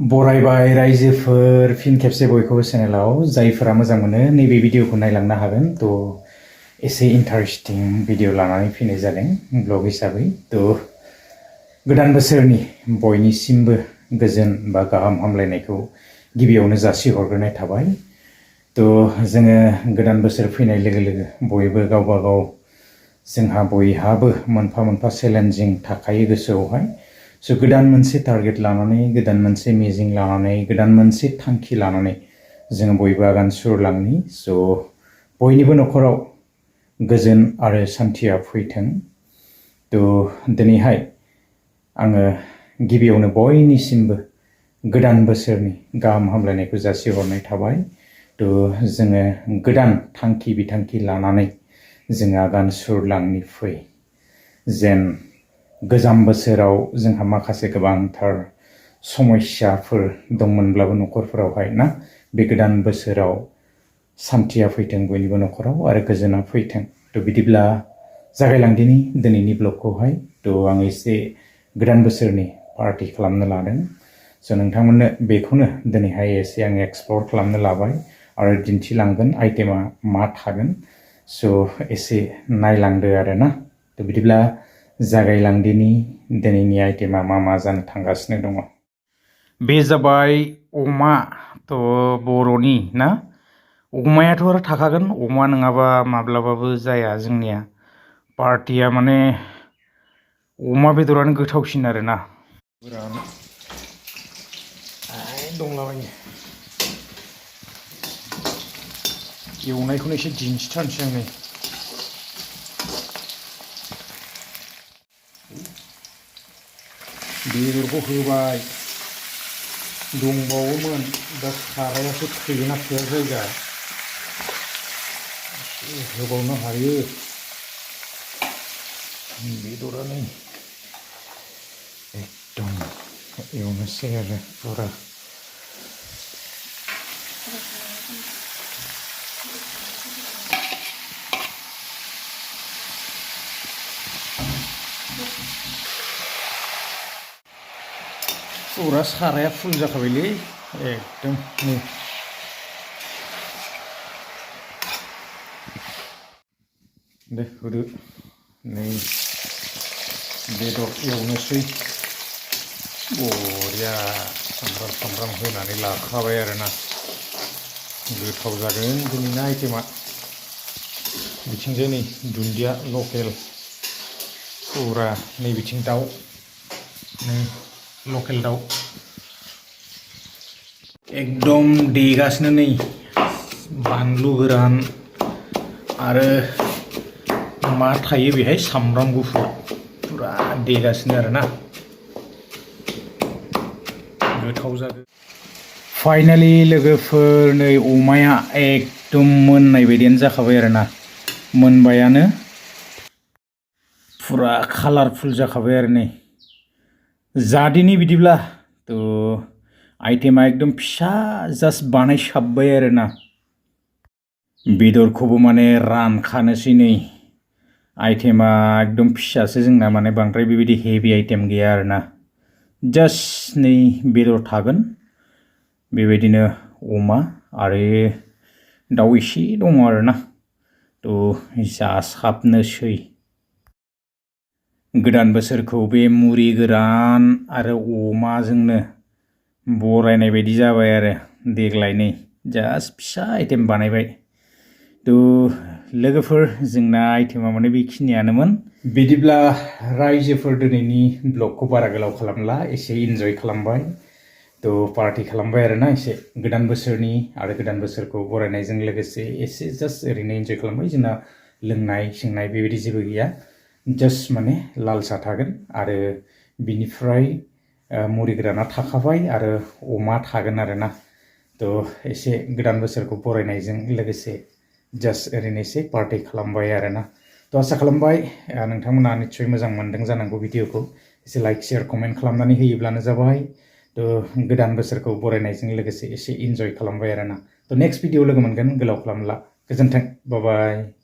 बरायबाय रायजोफोर फिन खेबसे बयखौबो चेनेलाव जायफोरा मोजां मोनो नैबे भिडिअखौ नायलांनो हागोन थ' एसे इन्टारेस्टिं भिडिअ लानानै फैनाय जादों ब्लग हिसाबै थ' गोदान बोसोरनि बयनिसिमबो गोजोन बा गाहाम हामलायनायखौ गिबियावनो जासिहरग्रोनाय थाबाय थ' जोङो गोदान बोसोर फैनाय लोगो लोगो बयबो गावबा गाव जोंहा बयहाबो मोनफा मोनफा चेलेन्जिं थाखायो गोसोआवहाय स' गोदान मोनसे टारगेट लानानै गोदान मोनसे मिजिं लानानै गोदान मोनसे थांखि लानानै जोङो बयबो आगान सुरलांनि स' बयनिबो न'खराव गोजोन आरो सान्थिया फैथों थ' दिनैहाय आङो गिबियावनो बयनिसिमबो गोदान बोसोरनि गाहाम हामलायनायखौ जासिहरनाय थाबाय थ' जोङो गोदान थांखि बिथांखि लानानै जोङो आगान सुरलांनि फै जेन गोजाम बोसोराव जोंहा माखासे गोबांथार समस्याफोर दंमोनब्लाबो न'खरफोरावहाय ना बे गोदान बोसोराव सान्थिया फैथों बयनिबो न'खराव आरो गोजोना फैथों थ' बिदिब्ला जागायलांदिनि दिनैनि ब्लगखौहाय थ' आं एसे गोदान बोसोरनि पार्टि खालामनो लादों स' नोंथांमोननो बेखौनो दिनैहाय एसे आं एक्सप्लर खालामनो लाबाय आरो दिन्थिलांगोन आइटेमा मा थागोन स' एसे नायलांदो आरोना थ' बिदिब्ला जागायलांदिनि दिनैनि आइटेमा मा जानो थांगासिनो दङ बे जाबाय अमा थ' बर'नि ना अमायाथ' आरो थाखागोन अमा नङाबा माब्लाबाबो जाया जोंनिया पार्टिया माने अमा बेदरानो गोथावसिन आरोना बिराद दंलाबायो एवनायखौनो एसे दिन्थिथारनोसै आं नै बेदरखौ होबाय दंबावोमोन दा सारायासो थोयोना थोआ जायगा होबावनो हायो बेदरा नै एकदम एवनोसै आरो पुरा पुरा साराया फुल जाखाबायलै एकदम नै दे होदो नै बेदर एवनोसै बरिया सामब्राम होनानै लाखाबाय आरोना गोथाव जागोन दिनैनि आइटेमा बिथिंजाय नै दुन्दिया लकेल पुरा नै बिथिं दाउ नै लकेल दाउ एकदम देगासिनो नै बानलु गोरान आरो मा थायो बेहाय सामब्राम गुफुर पुरा देगासिनो आरोना गोथाव जागोन फाइनालि लोगोफोर नै अमाया एकदम मोननाय बायदियानो जाखाबाय आरोना मोनबायानो पुरा कालारफुल जाखाबाय आरो नै जादिनि बिदिब्ला थ' आइटेमा एकदम फिसा जास्ट बानायसाबबाय आरोना बेदरखौबो माने रानखानोसै नै आइटेमा एकदम फिसासो जोंना माने बांद्राय बेबायदि हेभि आइटेम गैया आरोना जास्ट नै बेदर थागोन बेबायदिनो अमा आरो दाउ एसे दङ आरोना थ' जासाबनोसै गोदान बोसोरखौ बे मुरि गोरान आरो अमाजोंनो बरायनाय बायदि जाबाय आरो देग्लाय नै जास्ट फिसा आइटेम बानायबाय थ' लोगोफोर जोंना आइटेमा माने बेखिनियानोमोन बिदिब्ला रायजोफोर दिनैनि ब्लगखौ बारा गोलाव खालामला एसे इन्जय खालामबाय थ' पार्टि खालामबाय आरोना एसे गोदान बोसोरनि आरो गोदान बोसोरखौ बरायनायजों लोगोसे एसे जास्ट ओरैनो इन्जय खालामबाय जोंना लोंनाय सोंनाय बेबायदि जेबो गैया जास्ट माने लाल साहा थागोन आरो बिनिफ्राय मुरि गोराना थाखाबाय आरो अमा थागोन आरोना थ' एसे गोदान बोसोरखौ बरायनायजों लोगोसे जास्ट ओरैनो एसे पार्टि खालामबाय आरोना थ' आसा खालामबाय नोंथांमोना निस्सय मोजां मोनदों जानांगौ भिडिअखौ एसे लाइक शेयार कमेन्ट खालामनानै होयोब्लानो जाबाय थ' गोदान बोसोरखौ बरायनायजों लोगोसे एसे इन्जय खालामबाय आरोना थ' नेक्स्ट भिडिअ लोगो मोनगोन गोलाव खालामला गोजोन्थों बाय बाय